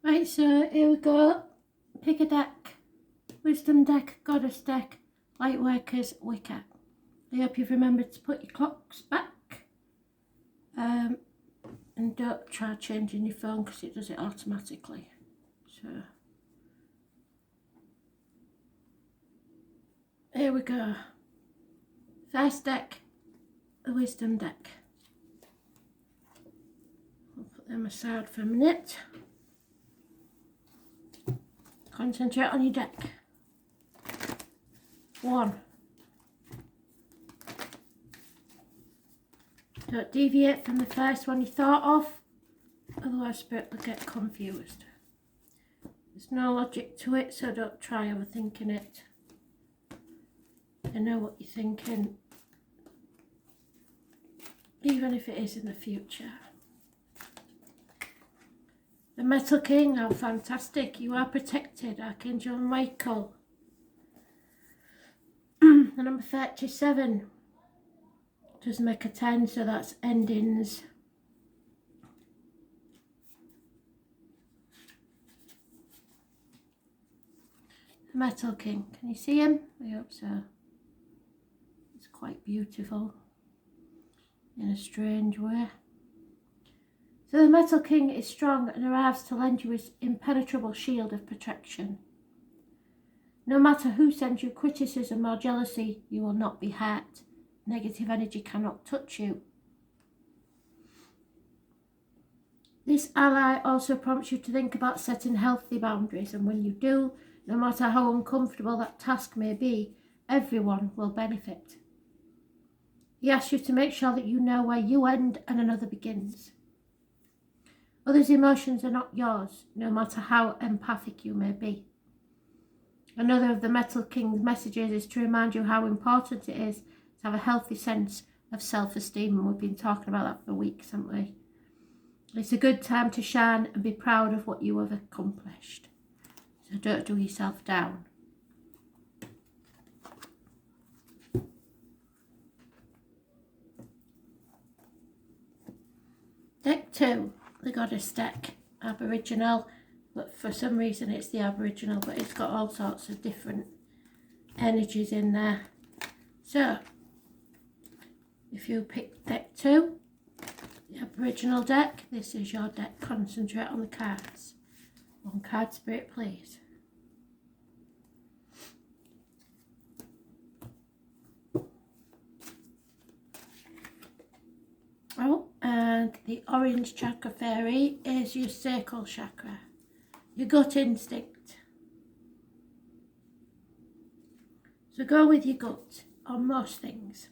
Right, so here we go. Pick a deck. Wisdom deck, Goddess deck, Lightworkers, Wicca. I hope you've remembered to put your clocks back. And don't try changing your phone because it does it automatically. So, here we go. First deck, the Wisdom deck. I'll put them aside for a minute. Concentrate on your deck. 1. Don't deviate from the first one you thought of, otherwise Spirit will get confused. There's no logic to it, so don't try overthinking it. I know what you're thinking, even if it is in the future. The Metal King, how fantastic. You are protected, Archangel Michael. The number 37 does make a 10, so that's endings. The Metal King, can you see him? I hope so. It's quite beautiful in a strange way. So the Metal King is strong and arrives to lend you his impenetrable shield of protection. No matter who sends you criticism or jealousy, you will not be hurt. Negative energy cannot touch you. This ally also prompts you to think about setting healthy boundaries, and when you do, no matter how uncomfortable that task may be, everyone will benefit. He asks you to make sure that you know where you end and another begins. Others' emotions are not yours, no matter how empathic you may be. Another of the Metal King's messages is to remind you how important it is to have a healthy sense of self-esteem, and we've been talking about that for weeks, haven't we? It's a good time to shine and be proud of what you have accomplished. So don't do yourself down. Deck 2, the Goddess deck, Aboriginal, but for some reason it's the Aboriginal, but it's got all sorts of different energies in there. So, if you pick deck 2, the Aboriginal deck, this is your deck. Concentrate on the cards. 1 card, Spirit, please. Oh, and the orange chakra fairy is your sacral chakra, your gut instinct. So go with your gut on most things.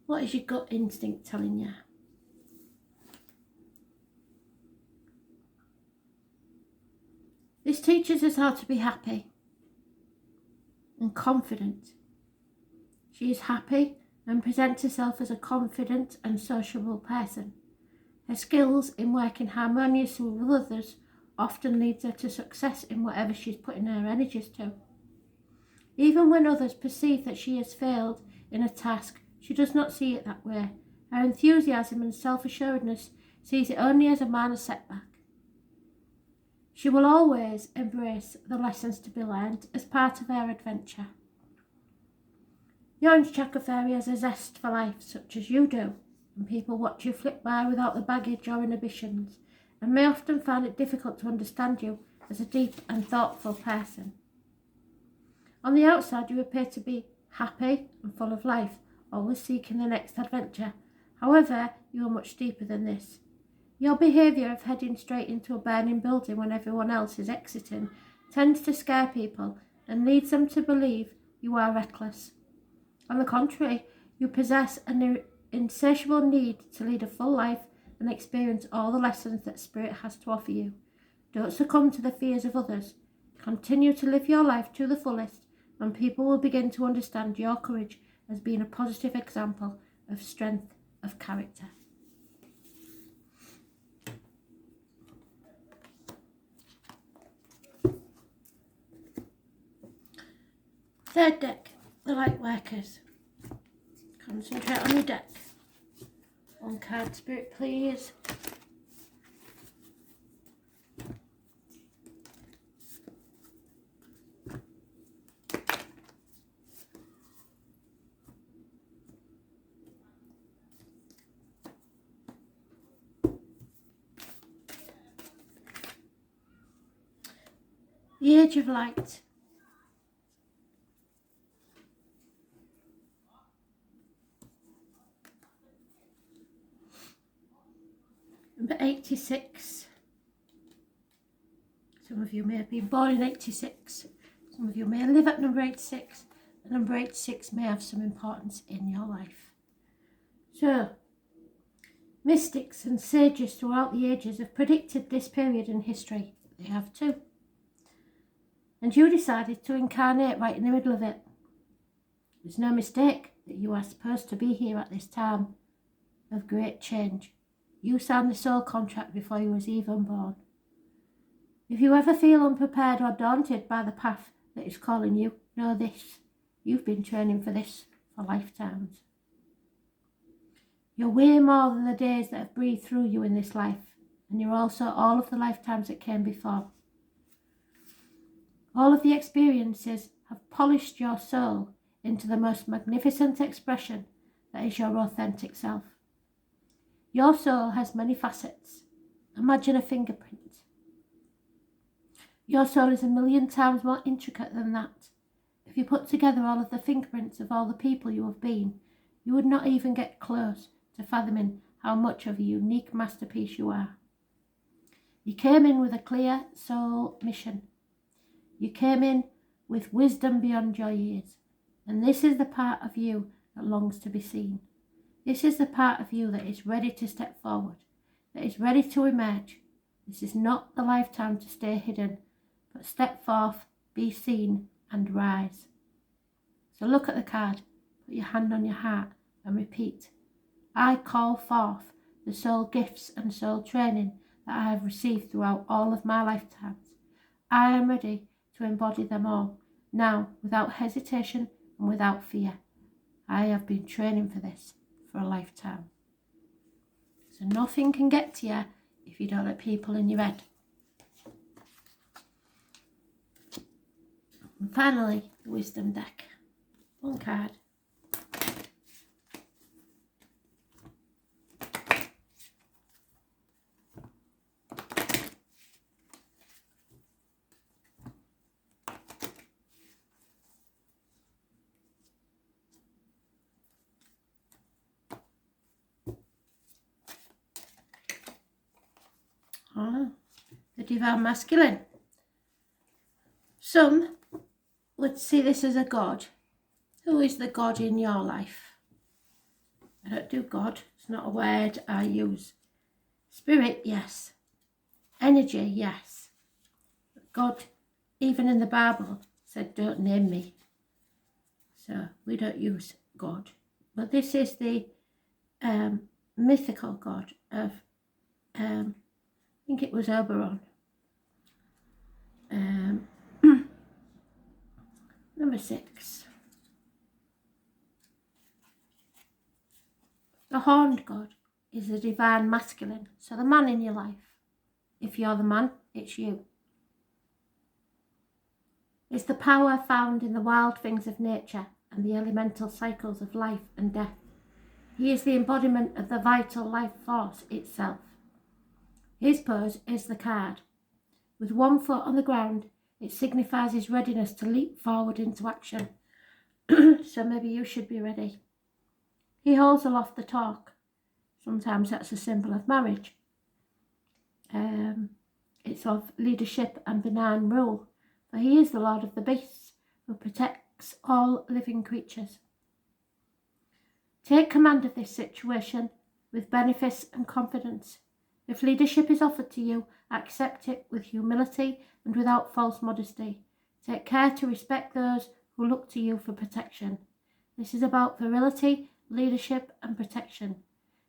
What is your gut instinct telling you? This teaches us how to be happy and confident. She is happy and presents herself as a confident and sociable person. Her skills in working harmoniously with others often leads her to success in whatever she's putting her energies to. Even when others perceive that she has failed in a task, she does not see it that way. Her enthusiasm and self-assuredness sees it only as a minor setback. She will always embrace the lessons to be learned as part of her adventure. The orange chakra fairy has a zest for life, such as you do, and people watch you flit by without the baggage or inhibitions, and may often find it difficult to understand you as a deep and thoughtful person. On the outside, you appear to be happy and full of life, always seeking the next adventure. However, you are much deeper than this. Your behaviour of heading straight into a burning building when everyone else is exiting tends to scare people and leads them to believe you are reckless. On the contrary, you possess an insatiable need to lead a full life and experience all the lessons that Spirit has to offer you. Don't succumb to the fears of others. Continue to live your life to the fullest, and people will begin to understand your courage as being a positive example of strength of character. Third deck, the Lightworkers. Concentrate on your deck. 1 card, Spirit, please. The Age of Light. Number 86. Some of you may have been born in 86. Some of you may live at number 86. And number 86 may have some importance in your life. So, mystics and sages throughout the ages have predicted this period in history. They have too. And you decided to incarnate right in the middle of it. There's no mistake that you are supposed to be here at this time of great change. You signed the soul contract before you was even born. If you ever feel unprepared or daunted by the path that is calling you, know this. You've been training for this for lifetimes. You're way more than the days that have breathed through you in this life, and you're also all of the lifetimes that came before. All of the experiences have polished your soul into the most magnificent expression that is your authentic self. Your soul has many facets. Imagine a fingerprint. Your soul is 1,000,000 times more intricate than that. If you put together all of the fingerprints of all the people you have been, you would not even get close to fathoming how much of a unique masterpiece you are. You came in with a clear soul mission. You came in with wisdom beyond your years. And this is the part of you that longs to be seen. This is the part of you that is ready to step forward, that is ready to emerge. This is not the lifetime to stay hidden, but step forth, be seen, and rise. So look at the card, put your hand on your heart, and repeat. I call forth the soul gifts and soul training that I have received throughout all of my lifetimes. I am ready to embody them all, now, without hesitation and without fear. I have been training for this for a lifetime. So nothing can get to you if you don't let people in your head. And finally, the wisdom deck. One card. The Divine Masculine. Some would see this as a God. Who is the God in your life? I don't do God. It's not a word I use. Spirit, yes. Energy, yes. God, even in the Bible, said don't name me. So we don't use God. But this is the mythical God of, I think it was Oberon. Number 6. The horned God is the divine masculine, so the man in your life. If you're the man, it's you. It's the power found in the wild things of nature and the elemental cycles of life and death. He is the embodiment of the vital life force itself. His pose is the card. With one foot on the ground, it signifies his readiness to leap forward into action. So maybe you should be ready. He holds aloft the talk. Sometimes that's a symbol of marriage. It's of leadership and benign rule, for he is the Lord of the Beasts, who protects all living creatures. Take command of this situation with benefice and confidence. If leadership is offered to you, accept it with humility and without false modesty. Take care to respect those who look to you for protection. This is about virility, leadership and protection.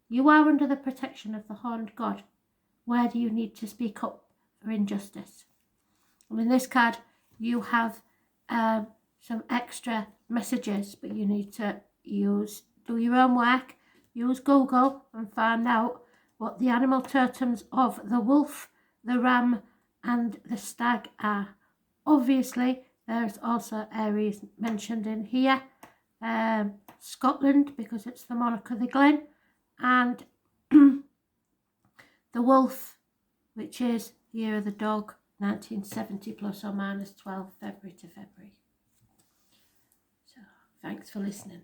You are under the protection of the horned God. Where do you need to speak up for injustice? And in this card, you have some extra messages, but you need to do your own work, use Google and find out what the animal totems of the wolf, the ram and the stag are. Obviously, there's also Aries mentioned in here. Scotland, because it's the monarch of the glen, and the wolf, which is the year of the dog, 1970 plus or minus 12 February to February. So thanks for listening.